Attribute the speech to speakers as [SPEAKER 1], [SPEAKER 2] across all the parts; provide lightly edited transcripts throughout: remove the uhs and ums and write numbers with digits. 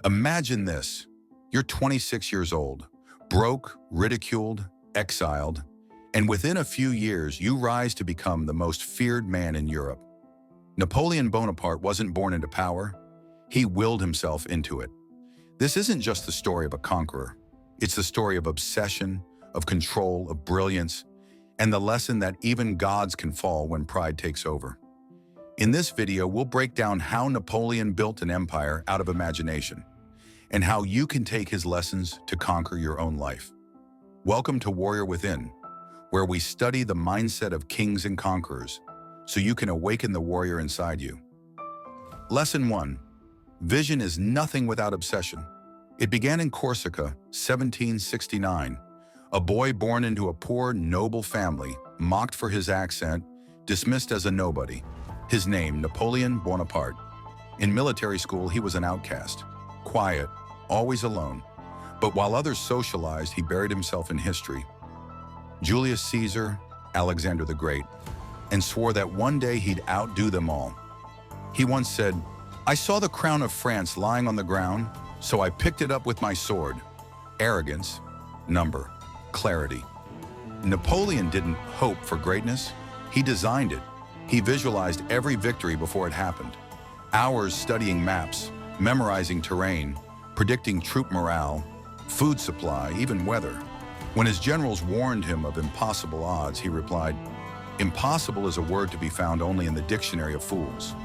[SPEAKER 1] Imagine this. You're 26 years old, broke, ridiculed, exiled, and within a few years you rise to become the most feared man in Europe. Napoleon Bonaparte wasn't born into power, he willed himself into it. This isn't just the story of a conqueror. It's the story of obsession, of control, of brilliance, and the lesson that even gods can fall when pride takes over. In this video, we'll break down how Napoleon built an empire out of imagination, and how you can take his lessons to conquer your own life. Welcome to Warrior Within, where we study the mindset of kings and conquerors, so you can awaken the warrior inside you. Lesson 1. Vision is nothing without obsession. It began in Corsica, 1769. A boy born into a poor, noble family, mocked for his accent, dismissed as a nobody. His name, Napoleon Bonaparte. In military school, he was an outcast, quiet, always alone. But while others socialized, he buried himself in history. Julius Caesar, Alexander the Great, and swore that one day he'd outdo them all. He once said, "I saw the crown of France lying on the ground, so I picked it up with my sword." Arrogance, number, clarity. Napoleon didn't hope for greatness, he designed it. He visualized every victory before it happened. Hours studying maps, memorizing terrain, predicting troop morale, food supply, even weather. When his generals warned him of impossible odds, he replied, "Impossible is a word to be found only in the dictionary of fools."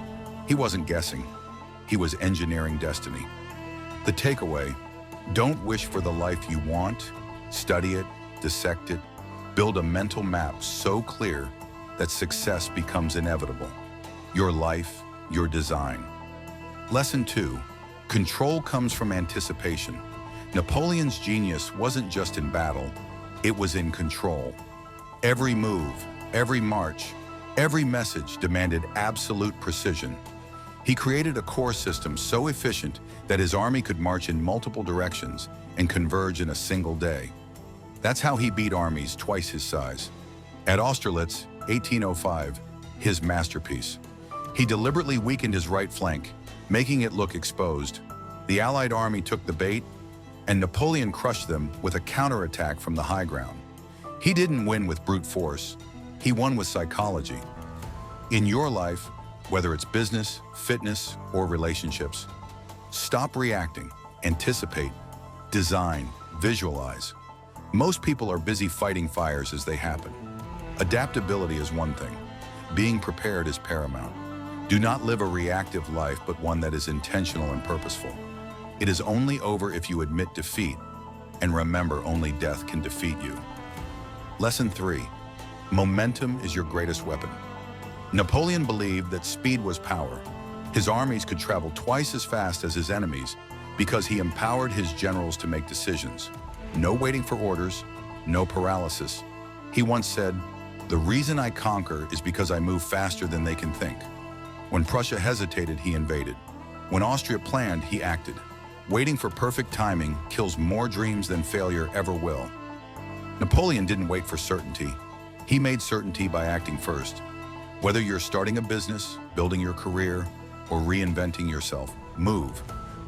[SPEAKER 1] He wasn't guessing. He was engineering destiny. The takeaway: don't wish for the life you want. Study it, dissect it, build a mental map so clear that success becomes inevitable. Your life, your design. Lesson 2. Control comes from anticipation. Napoleon's genius wasn't just in battle, it was in control. Every move, every march, every message demanded absolute precision. He created a core system so efficient that his army could march in multiple directions and converge in a single day. That's how he beat armies twice his size. At Austerlitz, 1805, his masterpiece, he deliberately weakened his right flank, making it look exposed. The Allied army took the bait, and Napoleon crushed them with a counterattack from the high ground. He didn't win with brute force, he won with psychology. In your life, whether it's business, fitness, or relationships, stop reacting, anticipate, design, visualize. Most people are busy fighting fires as they happen. Adaptability is one thing. Being prepared is paramount. Do not live a reactive life, but one that is intentional and purposeful. It is only over if you admit defeat, and remember, only death can defeat you. Lesson 3. Momentum is your greatest weapon. Napoleon believed that speed was power. His armies could travel twice as fast as his enemies because he empowered his generals to make decisions. No waiting for orders, no paralysis. He once said, "The reason I conquer is because I move faster than they can think." When Prussia hesitated, he invaded. When Austria planned, he acted. Waiting for perfect timing kills more dreams than failure ever will. Napoleon didn't wait for certainty. He made certainty by acting first. Whether you're starting a business, building your career, or reinventing yourself, move.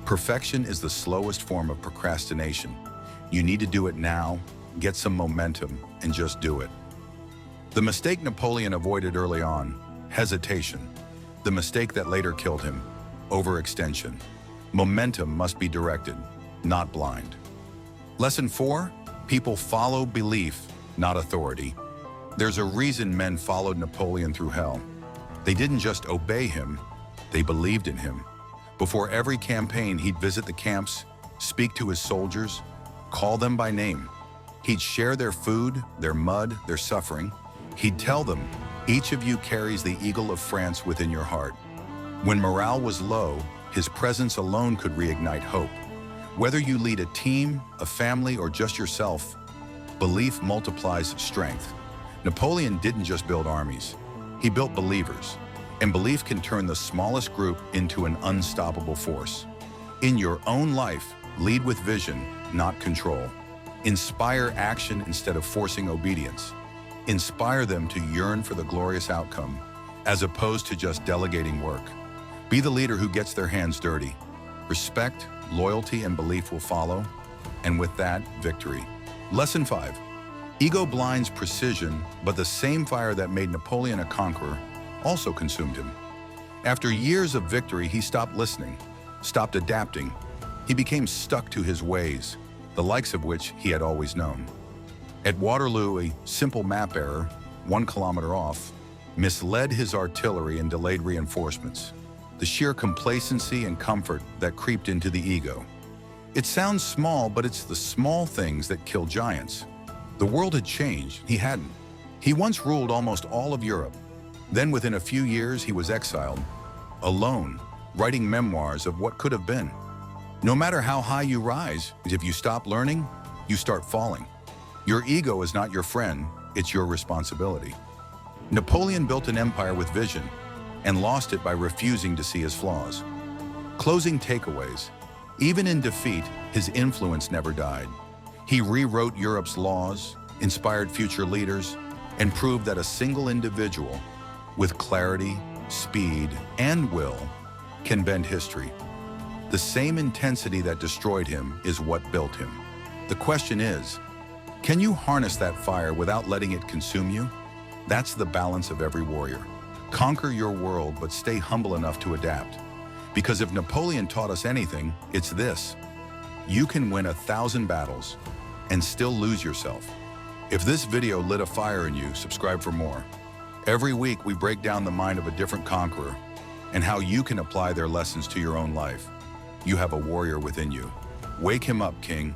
[SPEAKER 1] Perfection is the slowest form of procrastination. You need to do it now, get some momentum, and just do it. The mistake Napoleon avoided early on: hesitation. The mistake that later killed him: overextension. Momentum must be directed, not blind. Lesson 4. People follow belief, not authority. There's a reason men followed Napoleon through hell. They didn't just obey him, they believed in him. Before every campaign, he'd visit the camps, speak to his soldiers, call them by name. He'd share their food, their mud, their suffering. He'd tell them, "Each of you carries the eagle of France within your heart." When morale was low, his presence alone could reignite hope. Whether you lead a team, a family, or just yourself, belief multiplies strength. Napoleon didn't just build armies, he built believers. And belief can turn the smallest group into an unstoppable force. In your own life, lead with vision, not control. Inspire action instead of forcing obedience. Inspire them to yearn for the glorious outcome, as opposed to just delegating work. Be the leader who gets their hands dirty. Respect, loyalty and belief will follow, and with that, victory. Lesson 5. Ego blinds precision, but the same fire that made Napoleon a conqueror also consumed him. After years of victory, he stopped listening, stopped adapting. He became stuck to his ways, the likes of which he had always known. At Waterloo, a simple map error, 1 kilometer off, misled his artillery and delayed reinforcements. The sheer complacency and comfort that creeped into the ego. It sounds small, but it's the small things that kill giants. The world had changed, he hadn't. He once ruled almost all of Europe. Then within a few years, he was exiled, alone, writing memoirs of what could have been. No matter how high you rise, if you stop learning, you start falling. Your ego is not your friend, it's your responsibility. Napoleon built an empire with vision and lost it by refusing to see his flaws. Closing takeaways. Even in defeat, his influence never died. He rewrote Europe's laws, inspired future leaders, and proved that a single individual with clarity, speed, and will can bend history. The same intensity that destroyed him is what built him. The question is, can you harness that fire without letting it consume you? That's the balance of every warrior. Conquer your world, but stay humble enough to adapt. Because if Napoleon taught us anything, it's this. You can win 1,000 battles and still lose yourself. If this video lit a fire in you, subscribe for more. Every week, we break down the mind of a different conqueror and how you can apply their lessons to your own life. You have a warrior within you. Wake him up, King.